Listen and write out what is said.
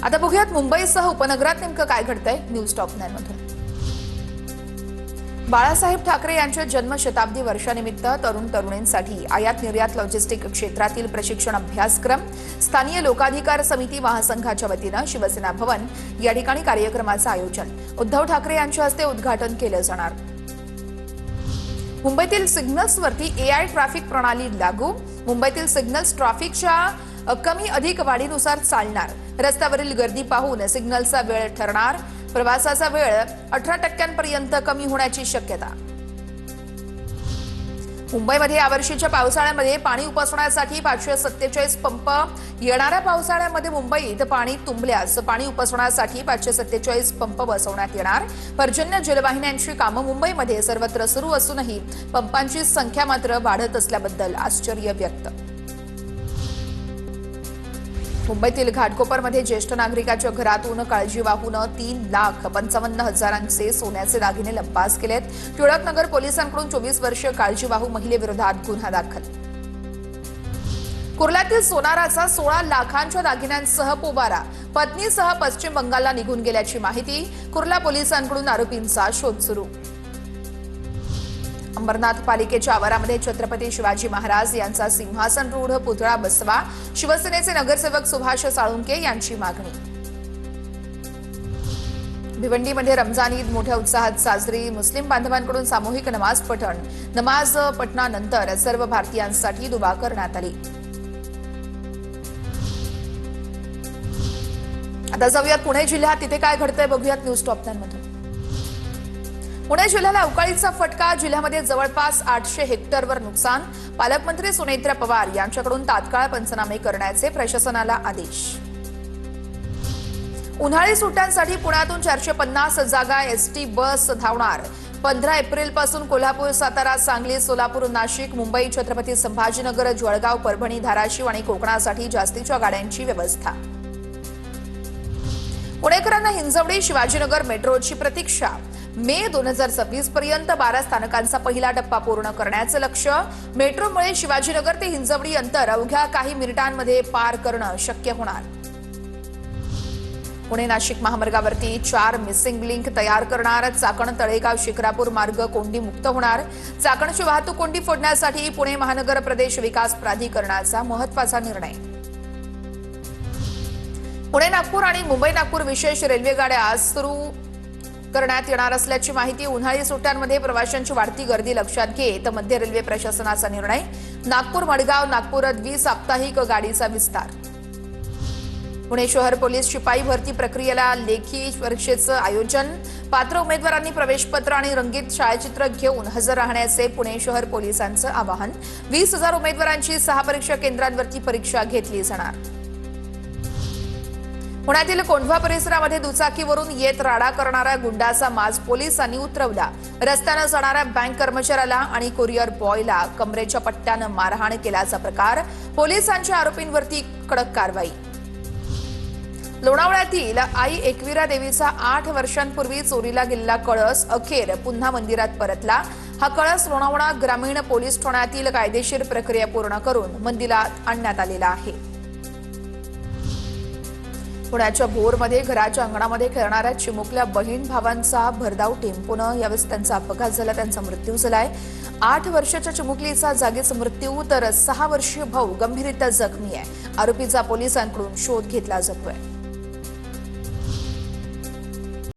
आता बघूयात मुंबईसह उपनगरात नेमकं काय घडतंय न्यूज टॉप 9 मधून। बाळासाहेब ठाकरे यांच्या जन्मशताब्दी वर्षानिमित्त तरुण तरुणींसाठी आयात निर्यात लॉजिस्टिक क्षेत्रातील प्रशिक्षण अभ्यासक्रम स्थानीय लोकाधिकार समिती महासंघाच्या वतीनं शिवसेना भवन या ठिकाणी कार्यक्रमाचं आयोजन उद्धव ठाकरे यांच्या हस्ते उद्घाटन केलं जाणार। मुंबईतील सिग्नल्सवरती एआय ट्रॅफिक प्रणाली लागू। मुंबईतील सिग्नल्स ट्रॅफिकच्या कमी अधिक वाढीनुसार चालणार। रस्त्यावरील गर्दी पाहून सिग्नलचा वेळ ठरणार। प्रवासाचा वेळ 18% कमी होण्याची शक्यता। मुंबईमध्ये यावर्षीच्या पावसाळ्यामध्ये पाणी उपसण्यासाठी 547 पंप। येणाऱ्या पावसाळ्यामध्ये मुंबईत पाणी तुंबल्यास पाणी उपसण्यासाठी 547 पंप बसवण्यात येणार। पर्जन्य जलवाहिन्यांची कामं मुंबईमध्ये सर्वत्र सुरू असूनही पंपांची संख्या मात्र वाढत असल्याबद्दल आश्चर्य व्यक्त। मुंबईतील घाटकोपरमध्ये ज्येष्ठ नागरिकाच्या घरातून काळजी वाहून 3,55,000चे सोन्याचे दागिने लंपास केलेत। टिळकनगर पोलिसांकडून 24 वर्षीय काळजीवाहू महिलेविरोधात गुन्हा दाखल। कुर्ल्यातील सोनाराचा 16 लाखांच्या दागिन्यांसह पोबारा। पत्नीसह पश्चिम बंगालला निघून गेल्याची माहिती। कुर्ला पोलिसांकडून आरोपींचा शोध सुरू। अंबरनाथ पालिकेच्या आवारामध्ये छत्रपती शिवाजी महाराज यांचा सिंहासनरूढ पुतळा बसवा। शिवसेनेचे नगरसेवक सुभाष साळुंके यांची मागणी। भिवंडीमध्ये रमजान ईद मोठ्या उत्साहात साजरी। मुस्लिम बांधवांकडून सामूहिक नमाज पठण। नमाज पठणानंतर सर्व भारतीयांसाठी दुआ करण्यात आली। आता जाऊयात पुणे जिल्ह्यात, तिथे काय घडतंय बघूयात न्यूज टॉप 10 मधून। पुणे जिल्ह्याला अवकाळीचा फटका। जिल्ह्यामध्ये जवळपास 800 हेक्टरवर नुकसान। पालकमंत्री सुनेत्रा पवार यांच्याकडून तात्काळ पंचनामे करण्याचे प्रशासनाला आदेश। उन्हाळी सुट्ट्यांसाठी पुण्यातून 450 जागा एसटी बस धावणार। 15 एप्रिलपासून कोल्हापूर, सातारा, सांगली, सोलापूर, नाशिक, मुंबई, छत्रपती संभाजीनगर, जळगाव, परभणी, धाराशिव आणि कोकणासाठी जास्तीच्या गाड्यांची व्यवस्था। पुणेकरांना हिंजवडी शिवाजीनगर मेट्रोची प्रतीक्षा। मे 2026 पर्यंत 12 स्थानकांचा पहिला टप्पा पूर्ण करण्याचं लक्ष्य। मेट्रोमुळे शिवाजीनगर ते हिंजवडी अंतर अवघ्या काही मिनिटांमध्ये पार करणं शक्य होणार। पुणे नाशिक महामार्गावरती 4 मिसिंग लिंक तयार करणार। चाकण तळेगाव शिक्रापूर मार्ग कोंडी मुक्त होणार। चाकणची वाहतूक कोंडी फोडण्यासाठी पुणे महानगर प्रदेश विकास प्राधिकरणाचा महत्त्वाचा निर्णय। पुणे नागपूर आणि मुंबई नागपूर विशेष रेल्वे गाड्या सुरू करण्यात येणार असल्याची माहिती। उन्हाळी सुट्ट्यांमध्ये प्रवाशांची वाढती गर्दी लक्षात घेत मध्य रेल्वे प्रशासनाचा निर्णय। नागपूर मडगाव नागपूर द्विसाप्ताहिक गाडीचा विस्तार। पुणे शहर पोलीस शिपाई भरती प्रक्रियेला लेखी परीक्षेचं आयोजन। पात्र उमेदवारांनी प्रवेशपत्र आणि रंगीत छायाचित्र घेऊन हजर राहण्याचे पुणे शहर पोलिसांचं आवाहन। 20,000 उमेदवारांची 6 परीक्षा केंद्रांवरती परीक्षा घेतली जाणार। पुण्यातील कोंढवा परिसरामध्ये दुचाकीवरून येत राडा करणाऱ्या गुंडाचा माज पोलिसांनी उतरवला। रस्त्यानं जाणाऱ्या बँक कर्मचाऱ्याला आणि कुरिअर बॉयला कमरेच्या पट्ट्यानं मारहाण केल्याचा प्रकार। पोलिसांच्या आरोपींवरती कडक कारवाई। लोणावळ्यातील आई एकविरा देवीचा 8 वर्षांपूर्वी चोरीला गेलेला कळस अखेर पुन्हा मंदिरात परतला। हा कळस लोणावळा ग्रामीण पोलीस ठाण्यातील कायदेशीर प्रक्रिया पूर्ण करून मंदिरात आणण्यात आलेला आहे। पुण्याच्या भोरमध्ये घराच्या अंगणामध्ये खेळणाऱ्या चिमुकल्या बहीण भावांचा भरधाव टेम्पोनं यावेळेस त्यांचा अपघात झाला। त्यांचा मृत्यू झालाय। 8 वर्षाच्या चिमुकलीचा जागीच मृत्यू तर 6 वर्षीय भाऊ गंभीररित्या जखमी आहे। आरोपीचा पोलिसांकडून शोध घेतला जातोय।